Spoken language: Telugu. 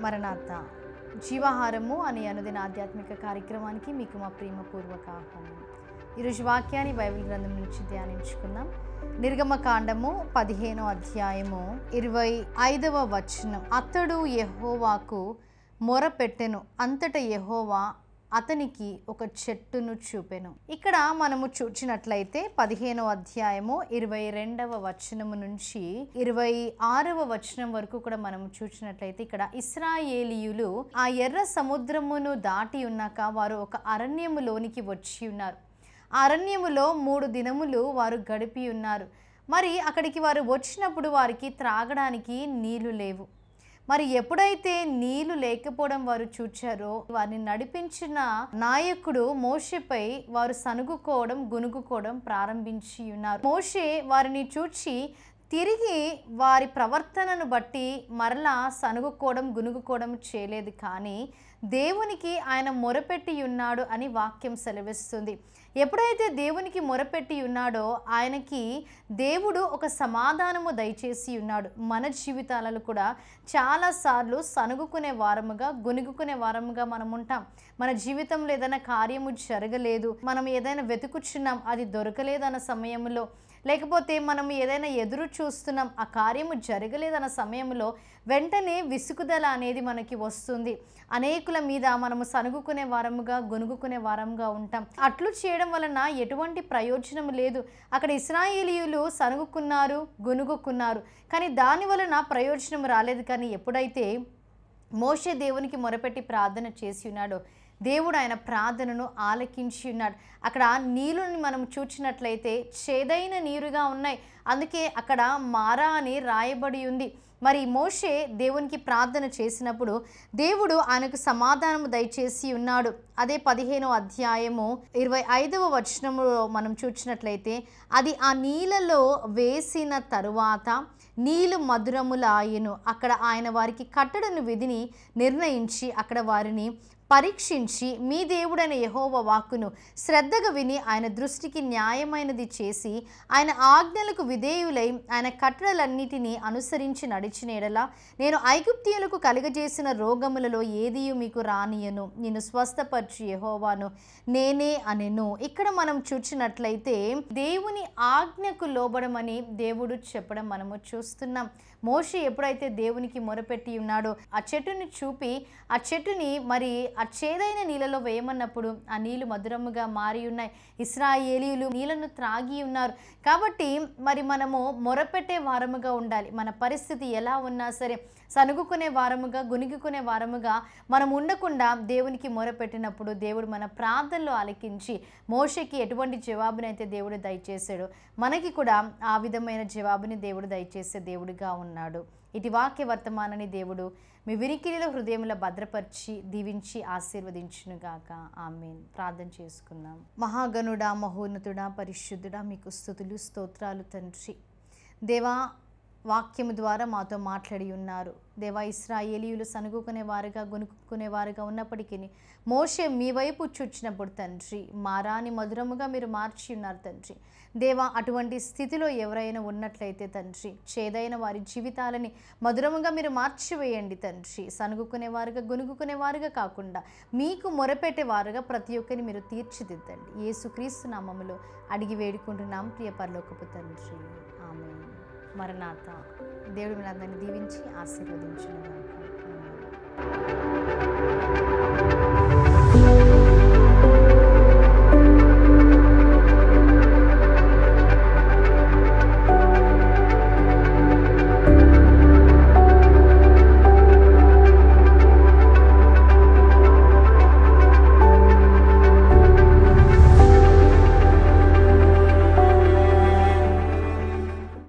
మరణాత జీవాహారము అనే అనుదిన ఆధ్యాత్మిక కార్యక్రమానికి మీకు మా ప్రేమపూర్వక ఆహ్వానం. ఈరోజు వాక్యాన్ని బైబిల్ గ్రంథం నుంచి ధ్యానించుకుందాం. నిర్గమకాండము 15వ అధ్యాయము 25వ వచనం. అతడు యెహోవాకు మొరపెట్టెను, అంతట యెహోవా అతనికి ఒక చెట్టును చూపెను. ఇక్కడ మనము చూచినట్లయితే 15వ అధ్యాయము 22వ వచనము నుంచి 26వ వచనం వరకు కూడా మనము చూచినట్లయితే ఇక్కడ ఇశ్రాయేలీయులు ఆ ఎర్ర సముద్రమును దాటి ఉన్నాక వారు ఒక అరణ్యములోనికి వచ్చి ఉన్నారు. ఆ అరణ్యములో 3 దినములు వారు గడిపి ఉన్నారు. మరి అక్కడికి వారు వచ్చినప్పుడు వారికి త్రాగడానికి నీళ్లు లేవు. మరి ఎప్పుడైతే నీళ్లు లేకపోవడం వారు చూచారో వారిని నడిపించిన నాయకుడు మోషేపై వారు సనుగుకోవడం గునుగుకోవడం ప్రారంభించి ఉన్నారు. మోషే వారిని చూచి తిరిగి వారి ప్రవర్తనను బట్టి మరలా సనుగుకోవడం గునుగుకోవడం చేయలేదు, కానీ దేవునికి ఆయన మొరపెట్టి ఉన్నాడు అని వాక్యం సెలవిస్తుంది. ఎప్పుడైతే దేవునికి మొరపెట్టి ఉన్నాడో ఆయనకి దేవుడు ఒక సమాధానము దయచేసి ఉన్నాడు. మన జీవితాలలో కూడా చాలాసార్లు సనుగుకునే వారముగా గునుగుకునే వారముగా మనం ఉంటాం. మన జీవితంలో ఏదైనా కార్యము జరగలేదు, మనం ఏదైనా వెతుకుచున్నాం, అది దొరకలేదన్న సమయంలో, లేకపోతే మనం ఏదైనా ఎదురు చూస్తున్నాం, ఆ కార్యము జరగలేదన్న సమయంలో వెంటనే విసుగుదల అనేది మనకి వస్తుంది. అనేకుల మీద మనము సనుగుకునే వారముగా గొనుగుకునే వారముగా ఉంటాం. అట్లు చేయడం వలన ఎటువంటి ప్రయోజనం లేదు. అక్కడ ఇశ్రాయేలీయులు సనుగుకున్నారు, గొనుగుకున్నారు, కానీ దాని వలన ప్రయోజనం రాలేదు. కానీ ఎప్పుడైతే మోషే దేవునికి మొరపెట్టి ప్రార్థన చేసి ఉన్నాడో దేవుడు ఆయన ప్రార్థనను ఆలకించి ఉన్నాడు. అక్కడ నీళ్ళని మనం చూచినట్లయితే చేదైన నీరుగా ఉన్నాయి, అందుకే అక్కడ మారా అని రాయబడి ఉంది. మరి మోషే దేవునికి ప్రార్థన చేసినప్పుడు దేవుడు ఆయనకు సమాధానం దయచేసి ఉన్నాడు. అదే 15వ అధ్యాయము 25వ వచనములో మనం చూచినట్లయితే అది ఆ నీళ్ళలో వేసిన తరువాత నీళ్ళు మధురములాయెను. అక్కడ ఆయన వారికి కట్టడను విధిని నిర్ణయించి అక్కడ వారిని పరీక్షించి మీ దేవుడైన యెహోవా వాక్కును శ్రద్ధగా విని ఆయన దృష్టికి న్యాయమైనది చేసి ఆయన ఆజ్ఞలకు విధేయులై ఆయన కట్టడలన్నిటినీ అనుసరించి నడిచిన ఎడల నేను ఐగుప్తీయులకు కలుగజేసిన రోగములలో ఏదియు మీకు రానియను, నేను స్వస్థపరచు యెహోవాను నేనే అనెను. ఇక్కడ మనం చూచినట్లయితే దేవుని ఆజ్ఞకు లోబడమని దేవుడు చెప్పడం మనము చూస్తున్నాం. మోషే ఎప్పుడైతే దేవునికి మొరపెట్టి ఉన్నాడో ఆ చెట్టుని చూపి ఆ చెట్టుని మరి ఆ చేదైన నీళ్ళలో వేయమన్నప్పుడు ఆ నీళ్లు మధురముగా మారి ఉన్నాయి. ఇశ్రాయేలీయులు నీళ్లను త్రాగి ఉన్నారు. కాబట్టి మరి మనము మొరపెట్టే వారముగా ఉండాలి. మన పరిస్థితి ఎలా ఉన్నా సరే సనుగుకునే వారముగా గునిగుకునే వారముగా మనం ఉండకుండా దేవునికి మొరపెట్టినప్పుడు దేవుడు మన ప్రార్థనలో ఆలకించి మోషేకి ఎటువంటి జవాబునైతే దేవుడు దయచేశాడో మనకి కూడా ఆ విధమైన జవాబుని దేవుడు దయచేసే దేవుడిగా ఉన్నాడు. ఇటు వాక్య వర్తమానాన్ని దేవుడు మీ వినికిడిలో హృదయంలో భద్రపరిచి దీవించి ఆశీర్వదించునుగాక. ఆమేన్. ప్రార్థన చేసుకుందాం. మహాగణుడా, మహోన్నతుడా, పరిశుద్ధుడా, మీకు స్తుతులు స్తోత్రాలు తండ్రి. దేవా, వాక్యము ద్వారా మాతో మాట్లాడి ఉన్నారు. దేవా, ఇశ్రాయేలీయులు సనుగుకునే వారుగా గొనుక్కునే వారుగా ఉన్నప్పటికీ మోషే మీ వైపు చూచినప్పుడు తండ్రి మారాని మధురముగా మీరు మార్చి ఉన్నారు తండ్రి. దేవా, అటువంటి స్థితిలో ఎవరైనా ఉన్నట్లయితే తండ్రి చేదైన వారి జీవితాలని మధురముగా మీరు మార్చివేయండి తండ్రి. సనుగుకునే వారుగా గొనుగుకునే వారుగా కాకుండా మీకు మొరపెట్టే వారుగా ప్రతి ఒక్కరిని మీరు తీర్చిదిద్దండి. యేసుక్రీస్తు నామములో అడిగి వేడుకుంటున్నాం ప్రియ పరలోకపు తండ్రి. ఆమేన్. మరణాత. దేవుడు మిమ్మల్ని అందరినీ దీవించి ఆశీర్వదించును.